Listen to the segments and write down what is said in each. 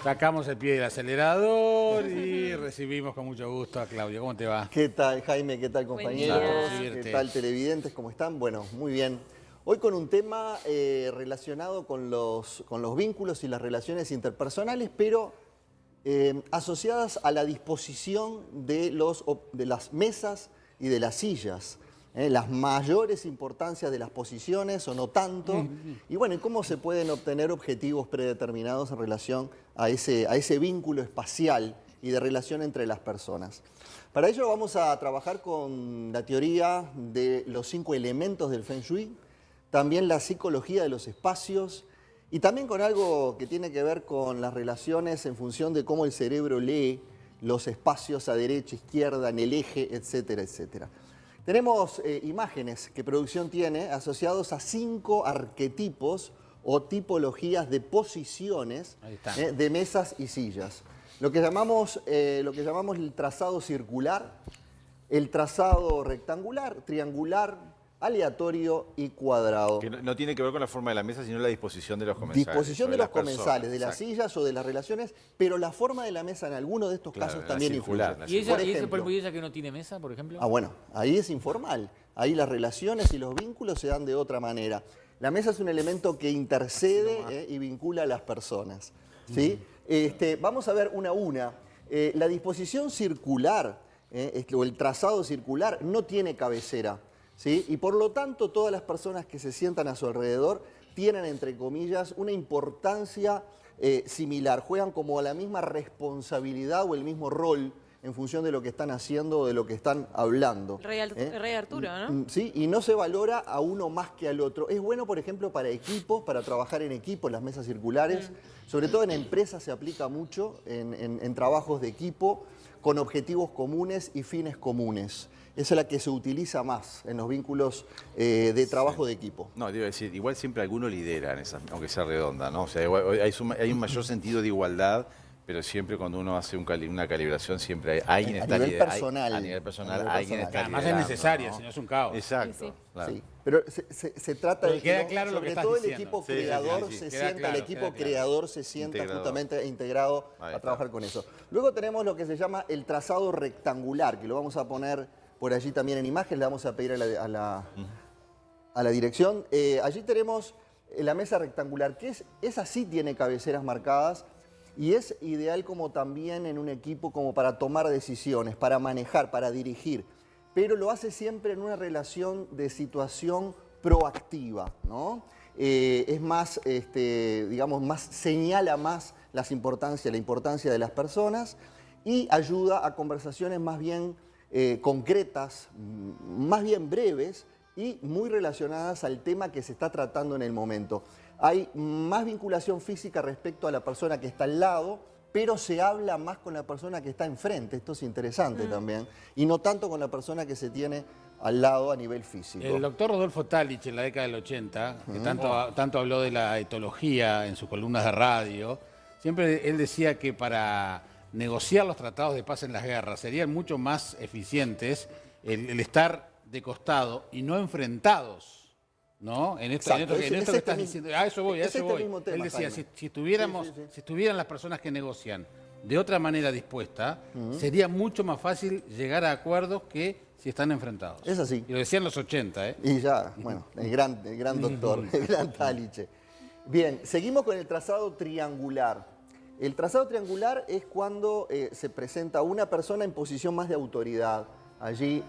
Sacamos el pie del acelerador y recibimos con mucho gusto a Claudio. ¿Cómo te va? ¿Qué tal, Jaime? ¿Qué tal, compañeros? día. ¿Qué tal, televidentes? ¿Cómo están? Bueno, muy bien. Hoy con un tema relacionado con los vínculos y las relaciones interpersonales, pero asociadas a la disposición de las mesas y de las sillas. Las mayores importancias de las posiciones o no tanto. Y bueno, ¿y cómo se pueden obtener objetivos predeterminados en relación a ese vínculo espacial y de relación entre las personas? Para ello vamos a trabajar con la teoría de los 5 elementos del Feng Shui, también la psicología de los espacios y también con algo que tiene que ver con las relaciones en función de cómo el cerebro lee los espacios a derecha, izquierda, en el eje, etcétera, etcétera. Tenemos imágenes que producción tiene asociados a 5 arquetipos o tipologías de posiciones de mesas y sillas. Lo que llamamos el trazado circular, el trazado rectangular, triangular, aleatorio y cuadrado. Que no tiene que ver con la forma de la mesa, sino la disposición de los comensales. Disposición de los comensales, de las sillas o de las relaciones, pero la forma de la mesa en alguno de estos casos también influye. ¿Y ella que no tiene mesa, por ejemplo? Ah, bueno, ahí es informal. Ahí las relaciones y los vínculos se dan de otra manera. La mesa es un elemento que intercede y vincula a las personas, ¿sí? Vamos a ver una a una. La disposición circular o el trazado circular no tiene cabecera, ¿sí? Y por lo tanto todas las personas que se sientan a su alrededor tienen, entre comillas, una importancia similar. Juegan como a la misma responsabilidad o el mismo rol en función de lo que están haciendo o de lo que están hablando. Rey Arturo, ¿no? Sí, y no se valora a uno más que al otro. Es bueno, por ejemplo, para equipos, para trabajar en equipo, las mesas circulares. Sobre todo en empresas se aplica mucho, en trabajos de equipo, con objetivos comunes y fines comunes. Esa es la que se utiliza más en los vínculos de trabajo de equipo. No, debo decir, igual siempre alguno lidera, aunque sea redonda, ¿no? O sea, hay un mayor sentido de igualdad, pero siempre cuando uno hace una calibración, siempre alguien está liderando. A nivel personal, alguien está liderando. Además es necesaria, si no es un caos. Exacto. Sí. Claro. Sí, pero se trata de queda claro lo que sobre estás todo el diciendo. equipo Sí, creador sí, sí. se Queda sienta, claro, el equipo queda claro. creador se sienta Integrador. justamente integrado Ahí a está. trabajar con eso. Luego tenemos lo que se llama el trazado rectangular, que lo vamos a poner por allí también en imagen, le vamos a pedir a la dirección. Allí tenemos la mesa rectangular, que esa sí tiene cabeceras marcadas y es ideal como también en un equipo como para tomar decisiones, para manejar, para dirigir, pero lo hace siempre en una relación de situación proactiva, ¿no? Es más, digamos, señala más la importancia de las personas y ayuda a conversaciones más bien concretas, más bien breves y muy relacionadas al tema que se está tratando en el momento. Hay más vinculación física respecto a la persona que está al lado, pero se habla más con la persona que está enfrente, esto es interesante también, y no tanto con la persona que se tiene al lado a nivel físico. El doctor Rodolfo Talich, en la década del 80, que tanto habló de la etología en sus columnas de radio, siempre él decía que para negociar los tratados de paz en las guerras serían mucho más eficientes el estar de costado y no enfrentados, ¿no? En esto que estás diciendo. A eso voy, a eso voy. Mismo tema, Él decía, Jaime. si estuvieran las personas que negocian de otra manera dispuesta, sería mucho más fácil llegar a acuerdos que si están enfrentados. Es así. Y lo decían los 80, ¿eh? Y ya, bueno, el gran doctor, el gran Taliche. Bien, seguimos con el trazado triangular. El trazado triangular es cuando se presenta una persona en posición más de autoridad. Allí,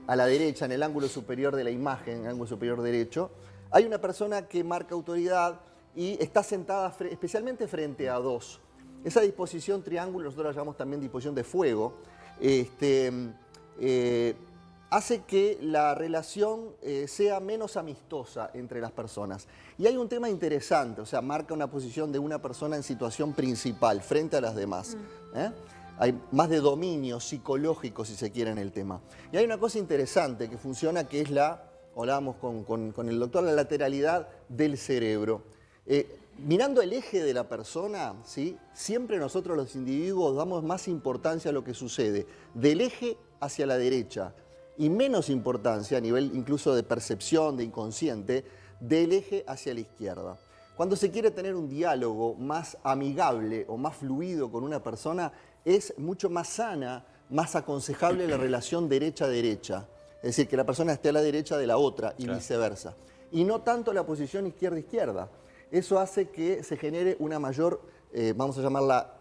a la derecha, en el ángulo superior de la imagen, en el ángulo superior derecho, hay una persona que marca autoridad y está sentada especialmente frente a dos. Esa disposición triángulo, nosotros la llamamos también disposición de fuego, hace que la relación sea menos amistosa entre las personas. Y hay un tema interesante, o sea, marca una posición de una persona en situación principal, frente a las demás. Hay más de dominio psicológico, si se quiere, en el tema. Y hay una cosa interesante que funciona, que es hablábamos con el doctor, la lateralidad del cerebro. Mirando el eje de la persona, ¿sí? Siempre nosotros los individuos damos más importancia a lo que sucede del eje hacia la derecha y menos importancia a nivel incluso de percepción, de inconsciente, del eje hacia la izquierda. Cuando se quiere tener un diálogo más amigable o más fluido con una persona, es mucho más sana, más aconsejable la relación derecha-derecha. Es decir, que la persona esté a la derecha de la otra y viceversa. Y no tanto la posición izquierda-izquierda. Eso hace que se genere una mayor, vamos a llamarla,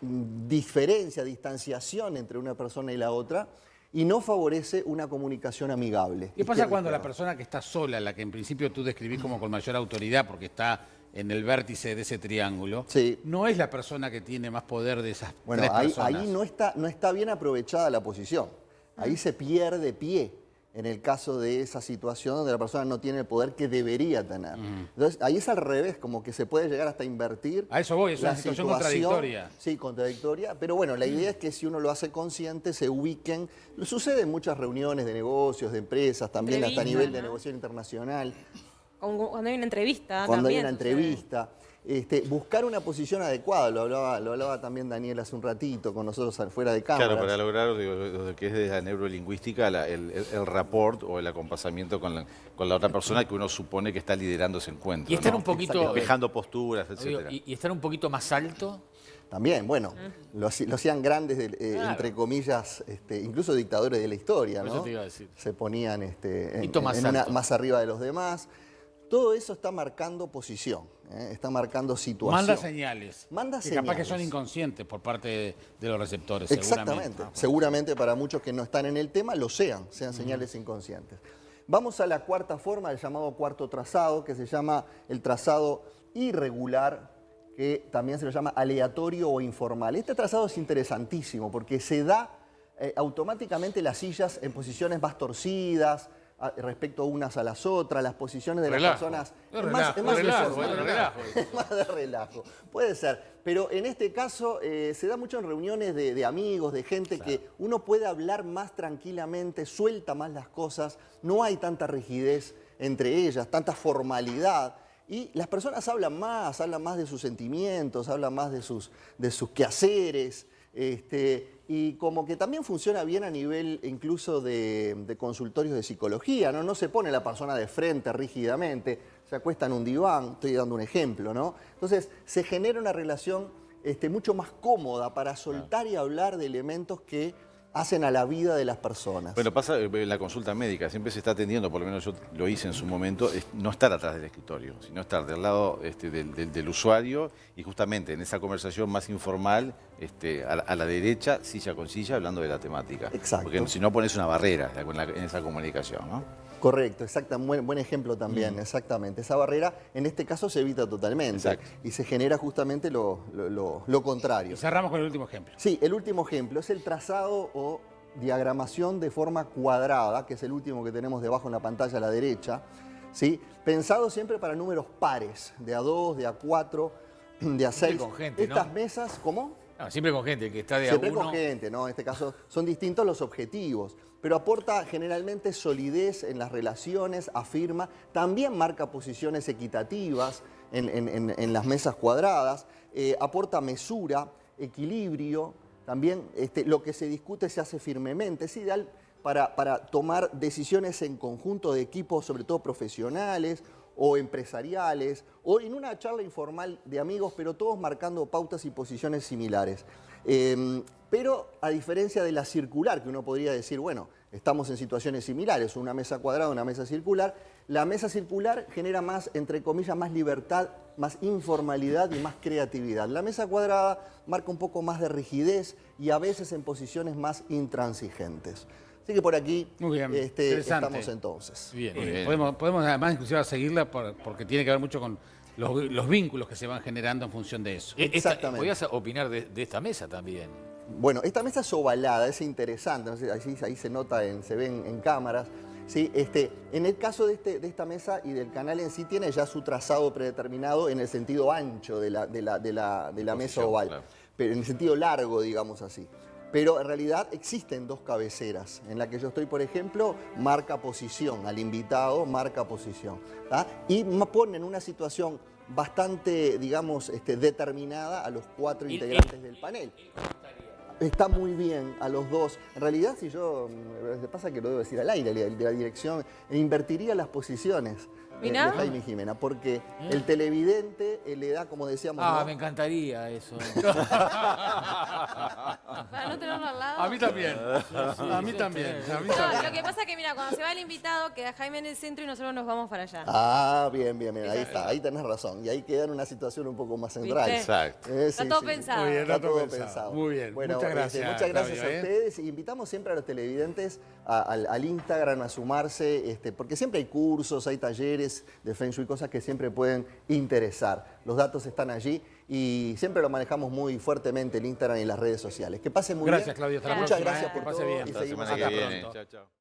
diferencia, distanciación entre una persona y la otra, y no favorece una comunicación amigable. ¿Qué pasa cuando la persona que está sola, la que en principio tú describís como con mayor autoridad porque está en el vértice de ese triángulo, no es la persona que tiene más poder de esas tres personas? Ahí no está bien aprovechada la posición. Ahí se pierde pie en el caso de esa situación donde la persona no tiene el poder que debería tener. Entonces, ahí es al revés, como que se puede llegar hasta invertir. A eso voy, es una situación contradictoria. Sí, contradictoria, pero bueno, la idea es que si uno lo hace consciente, se ubiquen. Sucede en muchas reuniones de negocios, de empresas, también hasta a nivel de negociación internacional. Cuando hay una entrevista. Cuando también hay una entrevista. Buscar una posición adecuada, lo hablaba también Daniel hace un ratito con nosotros fuera de cámara. Claro, para lograr lo que es de la neurolingüística, el rapport o el acompasamiento con la otra persona que uno supone que está liderando ese encuentro. Y estar un poquito... Despejando posturas, etc. Y estar un poquito más alto. También, bueno, lo hacían grandes, entre comillas, incluso dictadores de la historia, ¿no? Eso te iba a decir. Se ponían más arriba de los demás. Todo eso está marcando posición, está marcando situación. Manda señales. Manda señales. Capaz que son inconscientes por parte de los receptores, Exactamente. Seguramente para muchos que no están en el tema lo sean señales inconscientes. Vamos a la cuarta forma, el llamado cuarto trazado, que se llama el trazado irregular, que también se lo llama aleatorio o informal. Este trazado es interesantísimo porque se da automáticamente las sillas en posiciones más torcidas, respecto unas a las otras, las posiciones de las personas. Es más de relajo. Puede ser. Pero en este caso se da mucho en reuniones de amigos, de gente que uno puede hablar más tranquilamente, suelta más las cosas, no hay tanta rigidez entre ellas, tanta formalidad. Y las personas hablan más de sus sentimientos, hablan más de sus quehaceres. Y como que también funciona bien a nivel incluso de consultorios de psicología, ¿no? No se pone la persona de frente rígidamente, se acuesta en un diván, estoy dando un ejemplo, ¿no? Entonces se genera una relación mucho más cómoda para soltar y hablar de elementos que hacen a la vida de las personas. Bueno, pasa en la consulta médica, siempre se está atendiendo, por lo menos yo lo hice en su momento, no estar atrás del escritorio, sino estar del lado del usuario y justamente en esa conversación más informal, a la derecha, silla con silla, hablando de la temática. Exacto. Porque si no pones una barrera en esa comunicación, ¿no? Correcto, exacto, buen ejemplo también, exactamente. Esa barrera en este caso se evita totalmente y se genera justamente lo contrario. Y cerramos con el último ejemplo. Sí, el último ejemplo es el trazado o diagramación de forma cuadrada, que es el último que tenemos debajo en la pantalla a la derecha, ¿sí? Pensado siempre para números pares, de A2, de A4, de A6. Siempre con gente, Estas mesas, ¿cómo? No, siempre con gente, que está de Siempre A1. con gente, ¿no? En este caso son distintos los objetivos, pero aporta generalmente solidez en las relaciones, afirma, también marca posiciones equitativas en las mesas cuadradas, aporta mesura, equilibrio, también lo que se discute se hace firmemente, es ideal para tomar decisiones en conjunto de equipos, sobre todo profesionales o empresariales, o en una charla informal de amigos, pero todos marcando pautas y posiciones similares. Pero a diferencia de la circular, que uno podría decir, bueno, estamos en situaciones similares, una mesa cuadrada, una mesa circular, la mesa circular genera más, entre comillas, más libertad, más informalidad y más creatividad. La mesa cuadrada marca un poco más de rigidez y a veces en posiciones más intransigentes. Así que por aquí estamos entonces. Bien. Podemos además inclusive seguirla porque tiene que ver mucho con los vínculos que se van generando en función de eso. Exactamente. Podrías opinar de esta mesa también. Bueno, esta mesa es ovalada, es interesante, no sé, ahí se nota, se ve en cámaras. ¿Sí? En el caso de esta mesa y del canal en sí, tiene ya su trazado predeterminado en el sentido ancho de la mesa oval, claro. Pero en el sentido largo, digamos así. Pero en realidad existen dos cabeceras. En la que yo estoy, por ejemplo, marca posición, al invitado marca posición. ¿Tá? Y pone en una situación bastante, digamos, determinada a los cuatro integrantes del panel. está muy bien a los dos. En realidad, si yo, me pasa que lo debo decir al aire, de la dirección, invertiría las posiciones de Jaime y Jimena, porque el televidente le da, como decíamos... Ah, ¿no? me encantaría eso. Para no tenerlo al lado. A mí también. A mí también. A mí también. No, lo que pasa es que, mira, cuando se va el invitado, queda Jaime en el centro y nosotros nos vamos para allá. Ah, bien, ahí está, ahí tenés razón. Y ahí queda en una situación un poco más central. ¿Viste? Exacto. Está todo pensado. Muy bien, Está todo pensado. Muy bien. Bueno, muchas gracias. muchas gracias Claudio, a ustedes. Y invitamos siempre a los televidentes al Instagram a sumarse, porque siempre hay cursos, hay talleres de Feng Shui, cosas que siempre pueden interesar. Los datos están allí y siempre lo manejamos muy fuertemente el Instagram y las redes sociales. Que pasen muy bien. Gracias, Claudio. Hasta la Muchas próxima, gracias que por pase todo bien. y La seguimos semana que acá viene. pronto. Chao, chao.